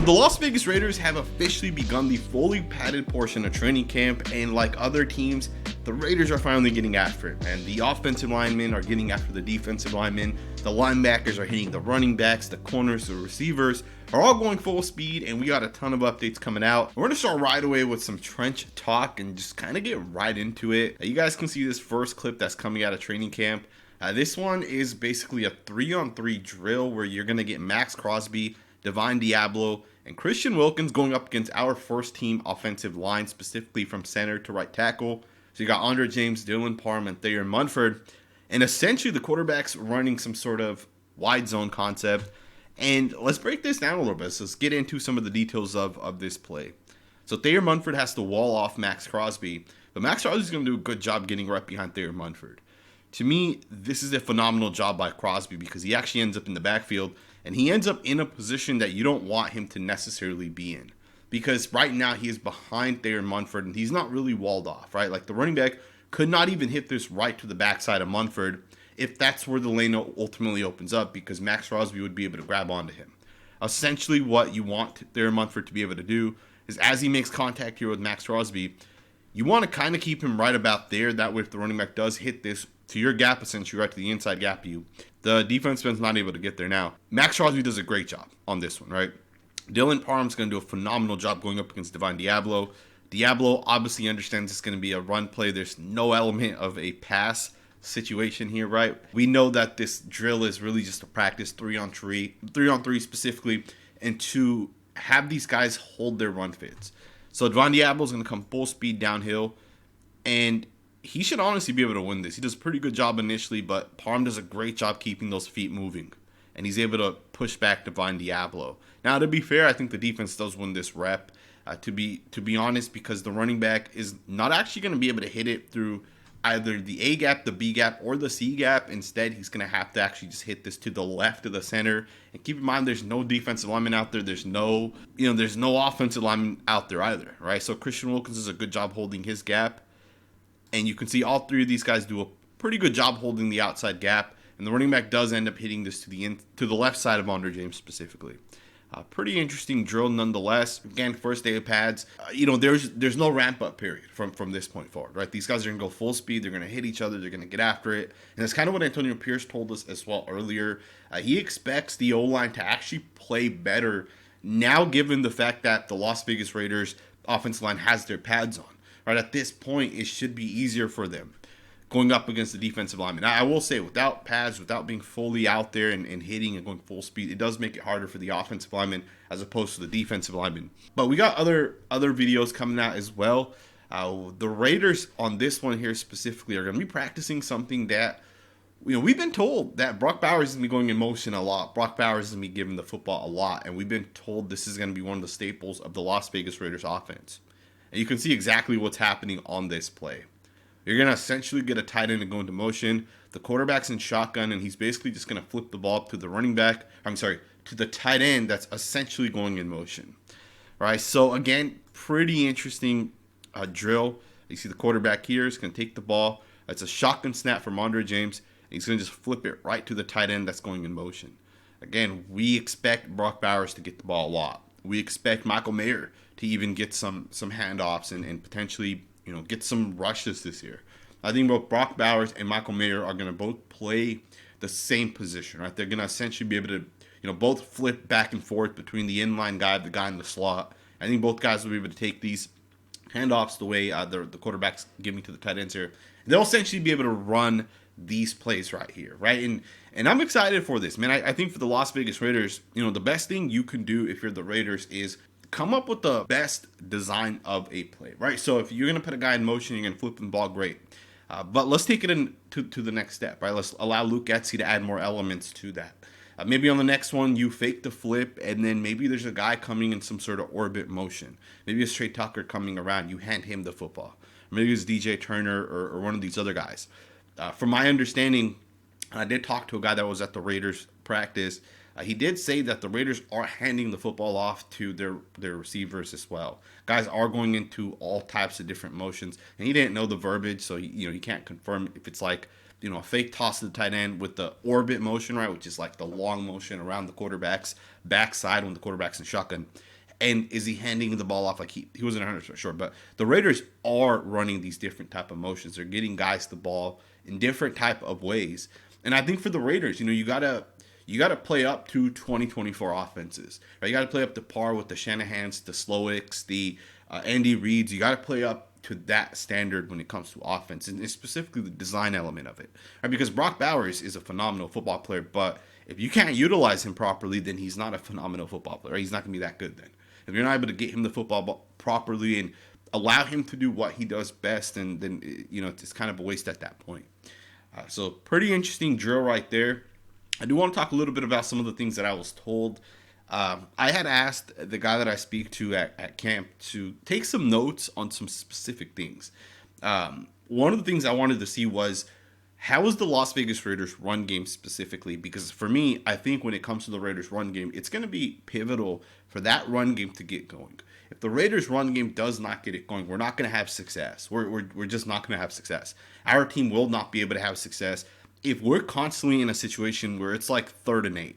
So the Las Vegas Raiders have officially begun the fully padded portion of training camp, and like other teams, the Raiders are finally getting after it, and the offensive linemen are getting after the defensive linemen, the linebackers are hitting the running backs, the corners, the receivers are all going full speed, and we got a ton of updates coming out. We're going to start right away with some trench talk and just kind of get right into it. You guys can see this first clip that's coming out of training camp. This one is basically a 3-on-3 drill where you're going to get Maxx Crosby, Divine Diablo, and Christian Wilkins going up against our first team offensive line, specifically from center to right tackle. So you got Andre James, Dylan Parham, and Thayer Munford. And essentially the quarterback's running some sort of wide zone concept. And let's break this down a little bit. So let's get into some of the details of this play. So Thayer Munford has to wall off Maxx Crosby, but Maxx Crosby's going to do a good job getting right behind Thayer Munford. To me, this is a phenomenal job by Crosby because he actually ends up in the backfield, and he ends up in a position that you don't want him to necessarily be in. Because right now he is behind Thayer Munford, and he's not really walled off, right? Like the running back could not even hit this right to the backside of Munford if that's where the lane ultimately opens up, because Maxx Crosby would be able to grab onto him. Essentially what you want Thayer Munford to be able to do is as he makes contact here with Maxx Crosby, you want to kind of keep him right about there. That way if the running back does hit this to your gap, essentially right to the inside gap, the defenseman's not able to get there. Now, Maxx Crosby does a great job on this one, right? Dylan Parham's going to do a phenomenal job going up against Divine Diablo. Diablo obviously understands it's going to be a run play. There's no element of a pass situation here, right? We know that this drill is really just a practice 3-on-3 specifically, and to have these guys hold their run fits. So Divine Diablo is going to come full speed downhill, and he should honestly be able to win this. He does a pretty good job initially, but Parham does a great job keeping those feet moving, and he's able to push back Divine Diablo. Now, to be fair, I think the defense does win this rep, to be honest, because the running back is not actually going to be able to hit it through either the A gap, the B gap, or the C gap. Instead, he's going to have to actually just hit this to the left of the center. And keep in mind, there's no defensive lineman out there. There's no offensive lineman out there either, right? So Christian Wilkins does a good job holding his gap. And you can see all three of these guys do a pretty good job holding the outside gap. And the running back does end up hitting this to the left side of Andre James specifically. Pretty interesting drill nonetheless. Again, first day of pads. There's no ramp up period from this point forward, right? These guys are going to go full speed. They're going to hit each other. They're going to get after it. And that's kind of what Antonio Pierce told us as well earlier. He expects the O-line to actually play better now, given the fact that the Las Vegas Raiders offensive line has their pads on. Right, at this point, it should be easier for them going up against the defensive lineman. I will say, without pads, without being fully out there and hitting and going full speed, it does make it harder for the offensive lineman as opposed to the defensive lineman. But we got other videos coming out as well. The Raiders on this one here specifically are going to be practicing something that, we've been told that Brock Bowers is going to be going in motion a lot. Brock Bowers is going to be giving the football a lot. And we've been told this is going to be one of the staples of the Las Vegas Raiders offense. And you can see exactly what's happening on this play. You're going to essentially get a tight end and go into motion. The quarterback's in shotgun, and he's basically just going to flip the ball up to the to the tight end that's essentially going in motion. All right, so again, pretty interesting drill. You see the quarterback here is going to take the ball. It's a shotgun snap from Andre James, and he's going to just flip it right to the tight end that's going in motion. Again, we expect Brock Bowers to get the ball a lot. We expect Michael Mayer to even get some handoffs and potentially, get some rushes this year. I think both Brock Bowers and Michael Mayer are going to both play the same position, right? They're going to essentially be able to, both flip back and forth between the inline guy, the guy in the slot. I think both guys will be able to take these handoffs the way the quarterback's giving to the tight ends here. They'll essentially be able to run these plays right here, right? And I'm excited for this, man. I think for the Las Vegas Raiders, the best thing you can do if you're the Raiders is come up with the best design of a play, right? So if you're going to put a guy in motion, you're going to flip the ball, great. But let's take it to the next step, right? Let's allow Luke Getsy to add more elements to that. Maybe on the next one, you fake the flip, and then maybe there's a guy coming in some sort of orbit motion. Maybe it's Trey Tucker coming around. You hand him the football. Maybe it's DJ Turner or one of these other guys. From my understanding, I did talk to a guy that was at the Raiders practice. He did say that the Raiders are handing the football off to their receivers as well. Guys are going into all types of different motions, and he didn't know the verbiage, so he can't confirm if it's like a fake toss to the tight end with the orbit motion, right, which is like the long motion around the quarterback's backside when the quarterback's in shotgun. And is he handing the ball off? Like he wasn't 100% sure, but the Raiders are running these different type of motions. They're getting guys the ball in different type of ways. And I think for the Raiders, you gotta play up to 2024 offenses. Right? You gotta play up to par with the Shanahans, the Slowicks, the Andy Reids. You gotta play up to that standard when it comes to offense, and specifically the design element of it. Right? Because Brock Bowers is a phenomenal football player, but if you can't utilize him properly, then he's not a phenomenal football player. Right? He's not gonna be that good then. If you're not able to get him the football properly and allow him to do what he does best, and then it's kind of a waste at that point. So pretty interesting drill right there. I do want to talk a little bit about some of the things that I was told. I had asked the guy that I speak to at camp to take some notes on some specific things. One of the things I wanted to see was, how is the Las Vegas Raiders run game specifically? Because for me, I think when it comes to the Raiders run game, it's going to be pivotal for that run game to get going. If the Raiders run game does not get it going, we're not going to have success. We're just not going to have success. Our team will not be able to have success if we're constantly in a situation where it's like 3rd and 8.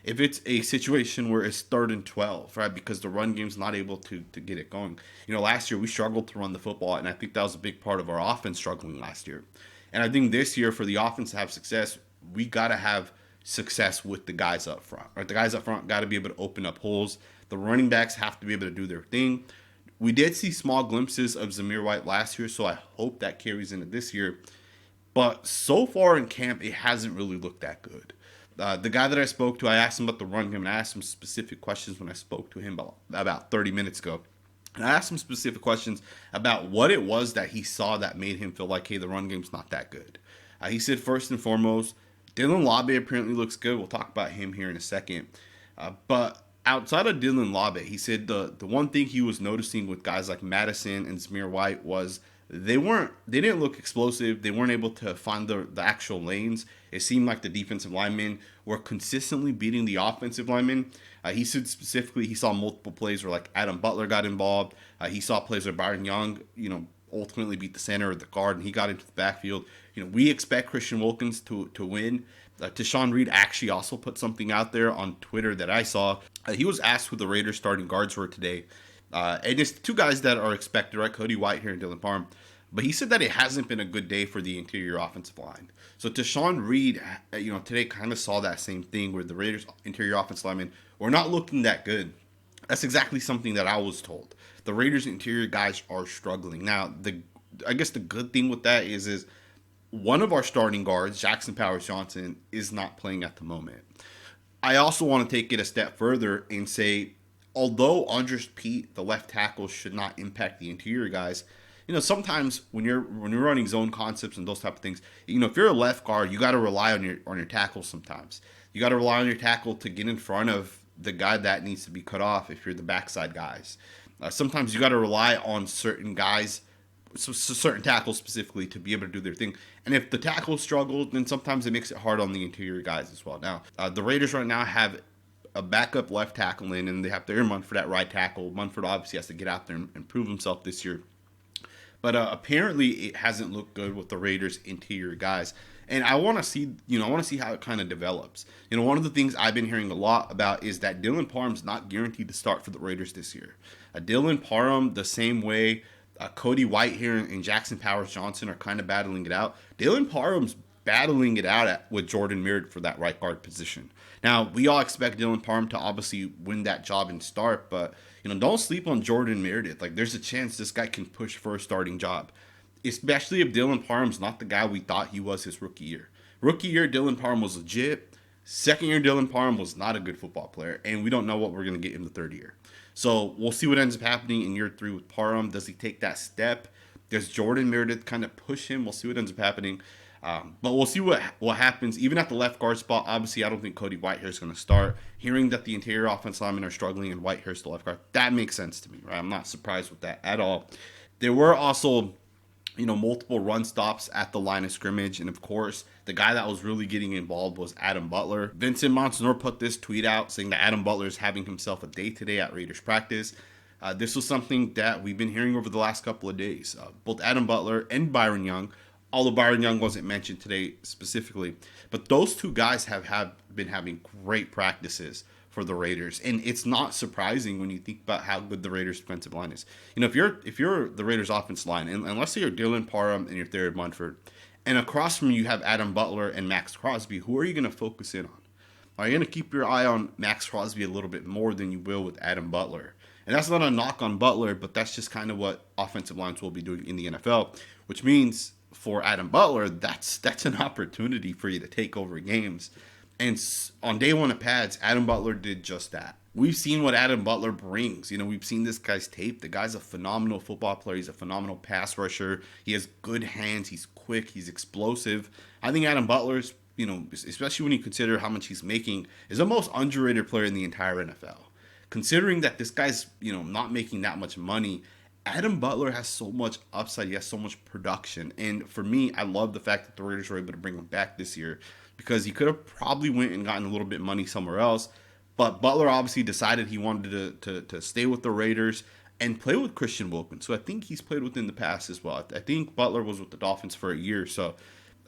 If it's a situation where it's 3rd and 12, right? Because the run game's not able to get it going. Last year we struggled to run the football, and I think that was a big part of our offense struggling last year. And I think this year, for the offense to have success, we got to have success with the guys up front. Right? The guys up front got to be able to open up holes. The running backs have to be able to do their thing. We did see small glimpses of Zamir White last year, so I hope that carries into this year. But so far in camp, it hasn't really looked that good. The guy that I spoke to, I asked him about the run game, and I asked him specific questions when I spoke to him about 30 minutes ago. And I asked him specific questions about what it was that he saw that made him feel like, hey, the run game's not that good. He said, first and foremost, Dylan Laube apparently looks good. We'll talk about him here in a second. But outside of Dylan Laube, he said the one thing he was noticing with guys like Madison and Zamir White was they didn't look explosive. They weren't able to find the actual lanes. It seemed like the defensive linemen were consistently beating the offensive linemen. He said specifically he saw multiple plays where like Adam Butler got involved. He saw plays where Byron Young, ultimately beat the center or the guard, and he got into the backfield. We expect Christian Wilkins to win. Tashawn Reed actually also put something out there on Twitter that I saw. He was asked who the Raiders starting guards were today. And it's 2 guys that are expected, right? Cody Whitehair and Dylan Parham. But he said that it hasn't been a good day for the interior offensive line. So Tashawn Reed, today kind of saw that same thing where the Raiders interior offensive linemen were not looking that good. That's exactly something that I was told. The Raiders interior guys are struggling. Now, I guess the good thing with that is one of our starting guards, Jackson Powers-Johnson, is not playing at the moment. I also want to take it a step further and say, although Andres Pete, the left tackle, should not impact the interior guys, sometimes when you're running zone concepts and those type of things, if you're a left guard, you got to rely on your tackle sometimes. You got to rely on your tackle to get in front of the guy that needs to be cut off if you're the backside guys. Sometimes you got to rely on certain guys, certain tackles specifically, to be able to do their thing. And if the tackle struggles, then sometimes it makes it hard on the interior guys as well. Now, the Raiders right now have a backup left tackle in, and they have Thayer Munford at right tackle. Munford obviously has to get out there and prove himself this year. But apparently it hasn't looked good with the Raiders interior guys. And I want to see, how it kind of develops. One of the things I've been hearing a lot about is that Dylan Parham's not guaranteed to start for the Raiders this year. Dylan Parham, the same way Cody Whitehair and Jackson Powers-Johnson are kind of battling it out. Dylan Parham's battling it out with Jordan Merritt for that right guard position. Now, we all expect Dylan Parham to obviously win that job and start, but don't sleep on Jordan Meredith. Like, there's a chance this guy can push for a starting job, especially if Dylan Parham's not the guy we thought he was his rookie year. Rookie year, Dylan Parham was legit. Second year, Dylan Parham was not a good football player, and we don't know what we're going to get in the third year. So we'll see what ends up happening in year 3 with Parham. Does he take that step? Does Jordan Meredith kind of push him? We'll see what ends up happening. But we'll see what happens. Even at the left guard spot, obviously, I don't think Cody Whitehair is going to start. Hearing that the interior offensive linemen are struggling and Whitehair's the left guard, that makes sense to me, right? I'm not surprised with that at all. There were also, multiple run stops at the line of scrimmage. And, of course, the guy that was really getting involved was Adam Butler. Vincent Monsignor put this tweet out saying that Adam Butler is having himself a day today at Raiders practice. This was something that we've been hearing over the last couple of days. Both Adam Butler and Byron Young although Byron Young wasn't mentioned today specifically. But those two guys have been having great practices for the Raiders, and it's not surprising when you think about how good the Raiders' defensive line is. You know, if you're the Raiders' offense line, and let's say you're Dylan Parham and you're Thayer Munford, and across from you have Adam Butler and Maxx Crosby, who are you going to focus in on? Are you going to keep your eye on Maxx Crosby a little bit more than you will with Adam Butler? And that's not a knock on Butler, but that's just kind of what offensive lines will be doing in the NFL, which means for Adam Butler, that's an opportunity for you to take over games. And on day one of pads, Adam Butler did just that. We've seen what Adam Butler brings. You know, we've seen this guy's tape. The guy's a phenomenal football player. He's a phenomenal pass rusher. He has good hands. He's quick. He's explosive. I think Adam Butler's, you know, especially when you consider how much he's making, is the most underrated player in the entire NFL. Considering that this guy's, you know, not making that much money, Adam Butler has so much upside. He has so much production. And for me, I love the fact that the Raiders were able to bring him back this year, because he could have probably went and gotten a little bit of money somewhere else. But Butler obviously decided he wanted to stay with the Raiders and play with Christian Wilkins. So I think he's played with in the past as well. I think Butler was with the Dolphins for a year. So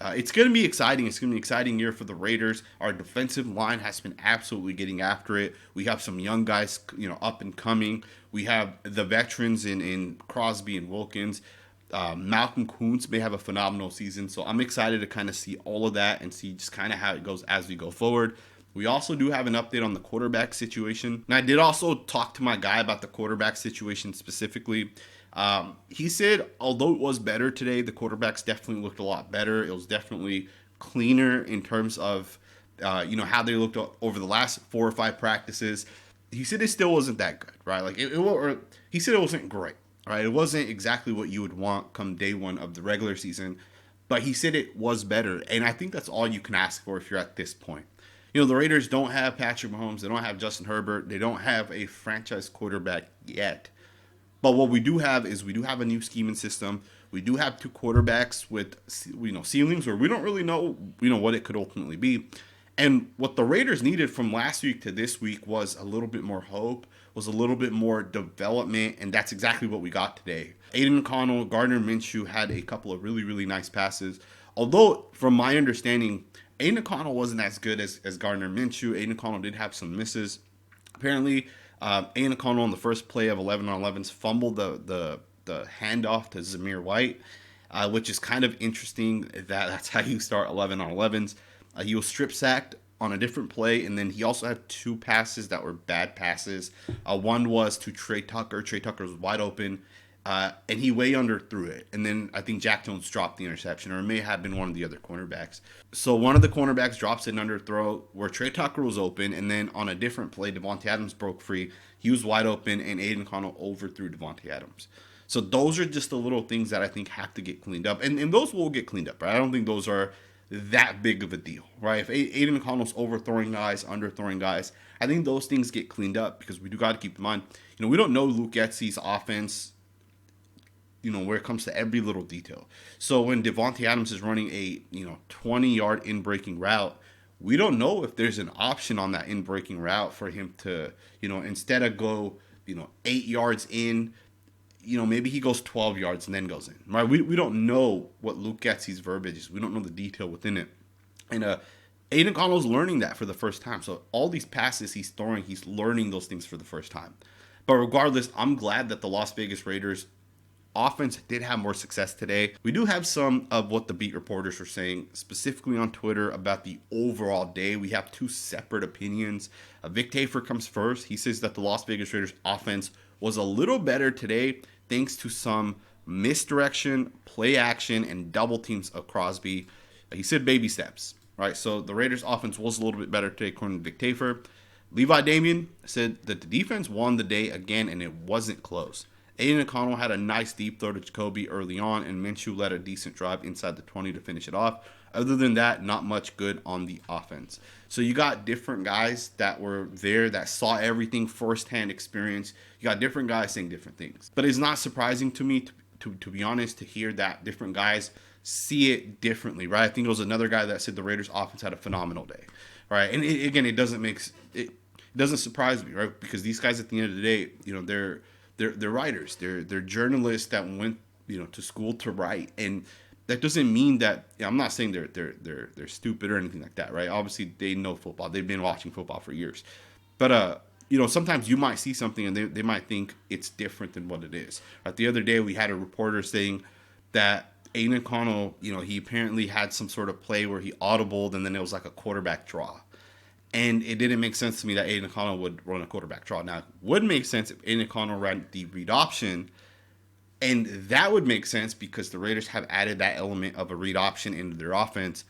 it's going to be exciting. It's going to be an exciting year for the Raiders. Our defensive line has been absolutely getting after it. We have some young guys, you know, up and coming. We have the veterans in Crosby and Wilkins. Malcolm Koonce may have a phenomenal season. So I'm excited to kind of see all of that and see just kind of how it goes as we go forward. We also do have an update on the quarterback situation. And I did also talk to my guy about the quarterback situation specifically. He said, although it was better today, the quarterbacks definitely looked a lot better. It was definitely cleaner in terms of, you know, how they looked over the last 4 or 5 practices. He said it still wasn't that good, right? Like he said it wasn't great, right? It wasn't exactly what you would want come day one of the regular season, but he said it was better. And I think that's all you can ask for if you're at this point. You know, the Raiders don't have Patrick Mahomes. They don't have Justin Herbert. They don't have a franchise quarterback yet. But what we do have is we do have a new scheming system. We do have 2 quarterbacks with, you know, ceilings where we don't really know, you know, what it could ultimately be. And what the Raiders needed from last week to this week was a little bit more hope, was a little bit more development, and that's exactly what we got today. Aiden O'Connell, Gardner Minshew had a couple of really, really nice passes. Although, from my understanding, Aiden O'Connell wasn't as good as Gardner Minshew. Aiden O'Connell did have some misses. Apparently, Aiden O'Connell on the first play of 11-on-11s fumbled the handoff to Zamir White, which is kind of interesting. That's how you start 11-on-11s. He was strip sacked on a different play, and then he also had 2 passes that were bad passes. One was to Trey Tucker. Trey Tucker was wide open, and he way underthrew it. And then I think Jack Jones dropped the interception, or it may have been one of the other cornerbacks. So one of the cornerbacks drops an underthrow where Trey Tucker was open, and then on a different play, Devontae Adams broke free. He was wide open, and Aiden O'Connell overthrew Devontae Adams. So those are just the little things that I think have to get cleaned up. And those will get cleaned up, right? I don't think those are that big of a deal, right? If Aiden O'Connell's overthrowing guys, underthrowing guys, I think those things get cleaned up, because we do got to keep in mind, you know, we don't know Luke Getsy's offense, you know, where it comes to every little detail. So when Devontae Adams is running a, you know, 20-yard in-breaking route, we don't know if there's an option on that in-breaking route for him to, you know, instead of go, you know, 8 yards in, you know, maybe he goes 12 yards and then goes in, right? We don't know what Luke Getsy's verbiage is. We don't know the detail within it. And Aiden O'Connell's learning that for the first time. So all these passes he's throwing, he's learning those things for the first time. But regardless, I'm glad that the Las Vegas Raiders offense did have more success today. We do have some of what the beat reporters were saying, specifically on Twitter, about the overall day. We have 2 separate opinions. Vic Tafur comes first. He says that the Las Vegas Raiders offense was a little better today thanks to some misdirection, play action, and double teams of Crosby. He said baby steps, right? So the Raiders offense was a little bit better today, according to Vic Tafur. Levi Damien said that the defense won the day again, and it wasn't close. Aiden O'Connell had a nice deep throw to Jacoby early on, and Minshew led a decent drive inside the 20 to finish it off. Other than that, not much good on the offense. So you got different guys that were there that saw everything firsthand experience. You got different guys saying different things. But it's not surprising to me, to be honest, to hear that different guys see it differently, right? I think it was another guy that said the Raiders offense had a phenomenal day, right? And it doesn't surprise me, right? Because these guys at the end of the day, you know, they're writers. They're journalists that went, you know, to school to write. And that doesn't mean that, I'm not saying they're stupid or anything like that, right? Obviously, they know football. They've been watching football for years. But sometimes you might see something and they might think it's different than what it is. The other day, we had a reporter saying that Aiden O'Connell, he apparently had some sort of play where he audibled and then it was like a quarterback draw. And it didn't make sense to me that Aiden O'Connell would run a quarterback draw. Now, it would make sense if Aiden O'Connell ran the read option, and that would make sense because the Raiders have added that element of a read option into their offense.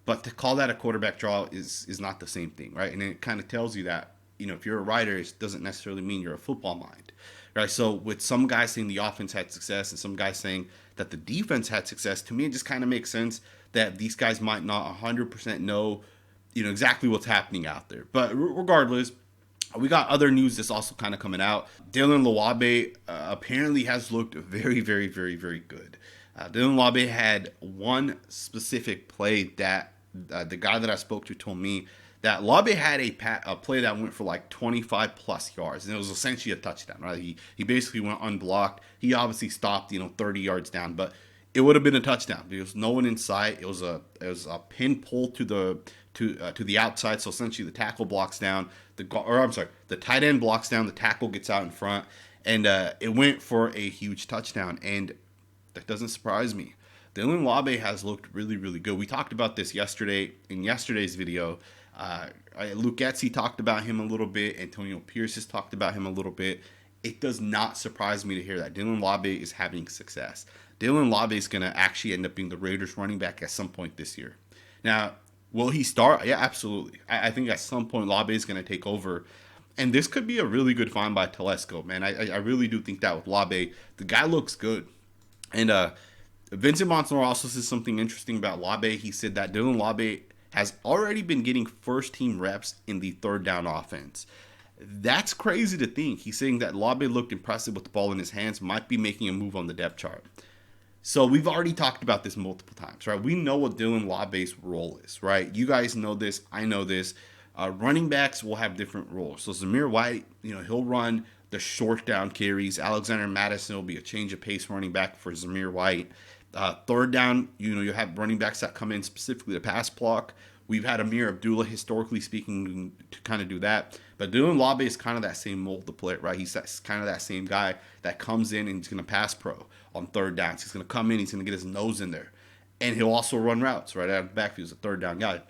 But to call that a quarterback draw is not the same thing, right? And it kind of tells you that, if you're a writer, it doesn't necessarily mean you're a football mind, right? So with some guys saying the offense had success and some guys saying that the defense had success, to me it just kind of makes sense that these guys might not 100% know, exactly what's happening out there. But regardless, we got other news that's also kind of coming out. Dylan Luabe apparently has looked very, very, very, very good. Dylan Laube had one specific play that the guy that I spoke to told me that Laube had a play that went for like 25 plus yards, and it was essentially a touchdown, right? He basically went unblocked. He obviously stopped, 30 yards down, but it would have been a touchdown. There was no one in sight. It was a pin pull to the outside, so essentially the tackle blocks down, the tight end blocks down, the tackle gets out in front, and it went for a huge touchdown, and that doesn't surprise me. Dylan Laube has looked really, really good. We talked about this yesterday in yesterday's video. Luke Getsy talked about him a little bit. Antonio Pierce has talked about him a little bit. It does not surprise me to hear that Dylan Laube is having success. Dylan Laube is going to actually end up being the Raiders running back at some point this year. Now, will he start? Yeah, absolutely. I think at some point Laube is going to take over. And this could be a really good find by Telesco, man. I really do think that with Laube. The guy looks good. And Vincent Montanaro also says something interesting about Laube. He said that Dylan Laube has already been getting first-team reps in the third down offense. That's crazy to think. He's saying that Laube looked impressive with the ball in his hands, might be making a move on the depth chart. So we've already talked about this multiple times, right? We know what Dylan Laube's role is, right? You guys know this. I know this. Running backs will have different roles. So Zamir White, he'll run the short down carries. Alexander Madison will be a change of pace running back for Zamir White. Third down, you have running backs that come in specifically to pass block. We've had Amir Abdullah, historically speaking, to kind of do that. But Dylan Laube is kind of that same mold to play, right? He's kind of that same guy that comes in and he's going to pass pro on third downs. He's going to come in, he's going to get his nose in there. And he'll also run routes, right? Out of the backfield, he's a third down guy.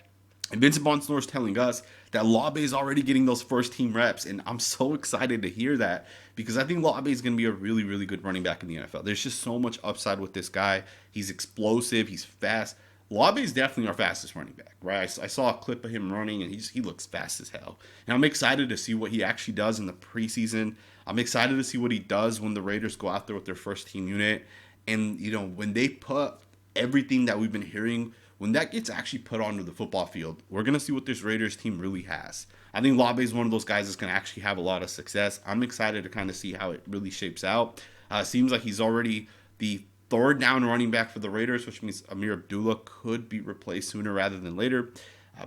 And Vincent Montanaro is telling us that Laube is already getting those first-team reps. And I'm so excited to hear that because I think Laube is going to be a really, really good running back in the NFL. There's just so much upside with this guy. He's explosive. He's fast. Laube is definitely our fastest running back, right? I saw a clip of him running, and he looks fast as hell. And I'm excited to see what he actually does in the preseason. I'm excited to see what he does when the Raiders go out there with their first-team unit. And, when they put everything that we've been hearing, when that gets actually put onto the football field, we're going to see what this Raiders team really has. I think Laube is one of those guys that's going to actually have a lot of success. I'm excited to kind of see how it really shapes out. Seems like he's already the third down running back for the Raiders, which means Amir Abdullah could be replaced sooner rather than later.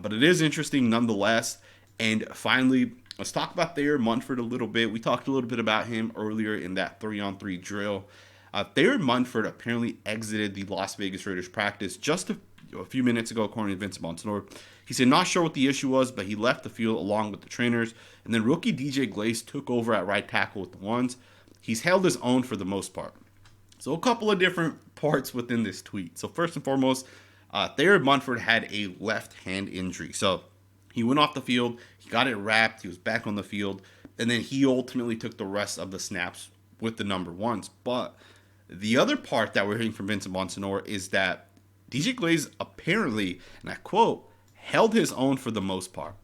But it is interesting nonetheless. And finally, let's talk about Thayer Munford a little bit. We talked a little bit about him earlier in that 3-on-3 drill. Thayer Munford apparently exited the Las Vegas Raiders practice just a few minutes ago, according to Vincent Montanaro. He said not sure what the issue was, but he left the field along with the trainers. And then rookie DJ Glaze took over at right tackle with the ones. He's held his own for the most part. So a couple of different parts within this tweet. So first and foremost, Thayer Munford had a left hand injury. So he went off the field, he got it wrapped, he was back on the field, and then he ultimately took the rest of the snaps with the number ones. But the other part that we're hearing from Vincent Montanaro is that DJ Glaze apparently, and I quote, held his own for the most part.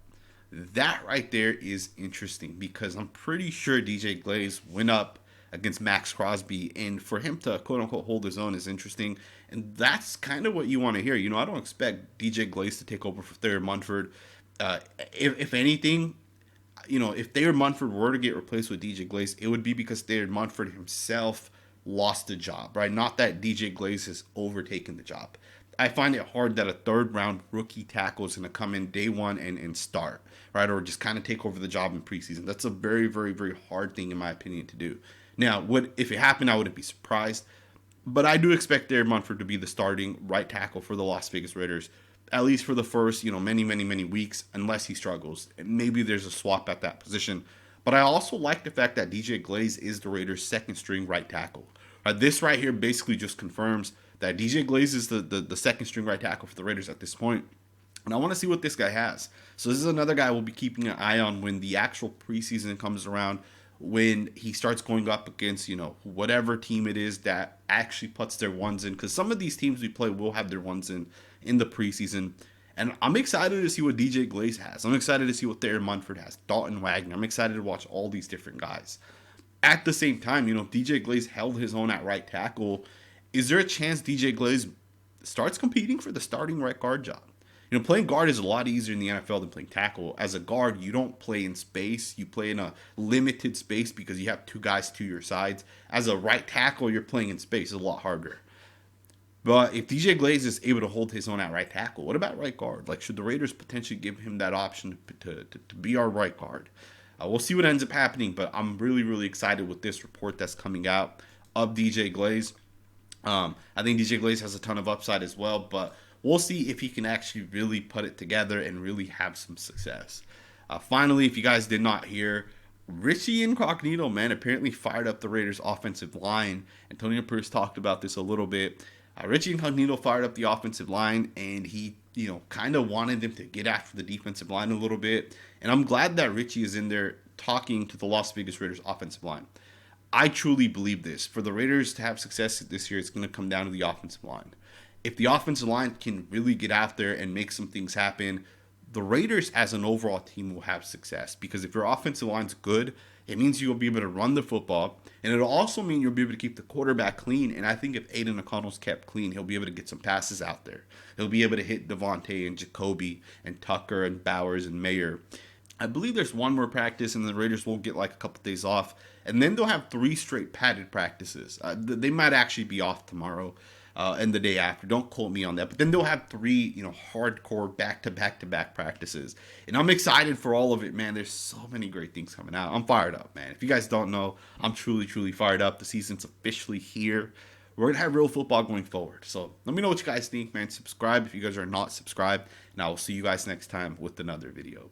That right there is interesting because I'm pretty sure DJ Glaze went up against Maxx Crosby, and for him to quote-unquote hold his own is interesting, and that's kind of what you want to hear. I don't expect DJ Glaze to take over for Thayer Munford. If anything, if Thayer Munford were to get replaced with DJ Glaze, it would be because Thayer Munford himself lost the job, right? Not that DJ Glaze has overtaken the job. I find it hard that a third-round rookie tackle is going to come in day one and start, right? Or just kind of take over the job in preseason. That's a very, very, very hard thing, in my opinion, to do. Now, if it happened, I wouldn't be surprised. But I do expect Thayer Munford to be the starting right tackle for the Las Vegas Raiders, at least for the first, many weeks, unless he struggles. Maybe there's a swap at that position. But I also like the fact that DJ Glaze is the Raiders' second string right tackle. This right here basically just confirms that DJ Glaze is the second string right tackle for the Raiders at this point. And I want to see what this guy has. So this is another guy we'll be keeping an eye on when the actual preseason comes around, when he starts going up against, whatever team it is that actually puts their ones in. Because some of these teams we play will have their ones in the preseason. And I'm excited to see what DJ Glaze has. I'm excited to see what Thayer Munford has, Dalton Wagner. I'm excited to watch all these different guys. At the same time, if DJ Glaze held his own at right tackle, is there a chance DJ Glaze starts competing for the starting right guard job? Playing guard is a lot easier in the NFL than playing tackle. As a guard, you don't play in space. You play in a limited space because you have two guys to your sides. As a right tackle, you're playing in space. It's a lot harder. But if DJ Glaze is able to hold his own at right tackle, what about right guard? Should the Raiders potentially give him that option to be our right guard? We'll see what ends up happening, but I'm really excited with this report that's coming out of DJ Glaze. I think DJ Glaze has a ton of upside as well, but we'll see if he can actually really put it together and really have some success. Finally, if you guys did not hear, Richie Incognito, man, apparently fired up the Raiders' offensive line. Antonio Pierce talked about this a little bit. Richie Incognito fired up the offensive line, and he, kind of wanted them to get after the defensive line a little bit. And I'm glad that Richie is in there talking to the Las Vegas Raiders offensive line. I truly believe this. For the Raiders to have success this year, it's going to come down to the offensive line. If the offensive line can really get out there and make some things happen, the Raiders as an overall team will have success. Because if your offensive line's good, it means you'll be able to run the football. And it'll also mean you'll be able to keep the quarterback clean. And I think if Aiden O'Connell's kept clean, he'll be able to get some passes out there. He'll be able to hit Devontae and Jacoby and Tucker and Bowers and Mayer. I believe there's one more practice, and the Raiders will get a couple days off. And then they'll have 3 straight padded practices. They might actually be off tomorrow. And the day after. Don't quote me on that. But then they'll have 3, hardcore back-to-back practices. And I'm excited for all of it, man. There's so many great things coming out. I'm fired up, man. If you guys don't know, I'm truly fired up. The season's officially here. We're going to have real football going forward. So let me know what you guys think, man. Subscribe if you guys are not subscribed. And I will see you guys next time with another video.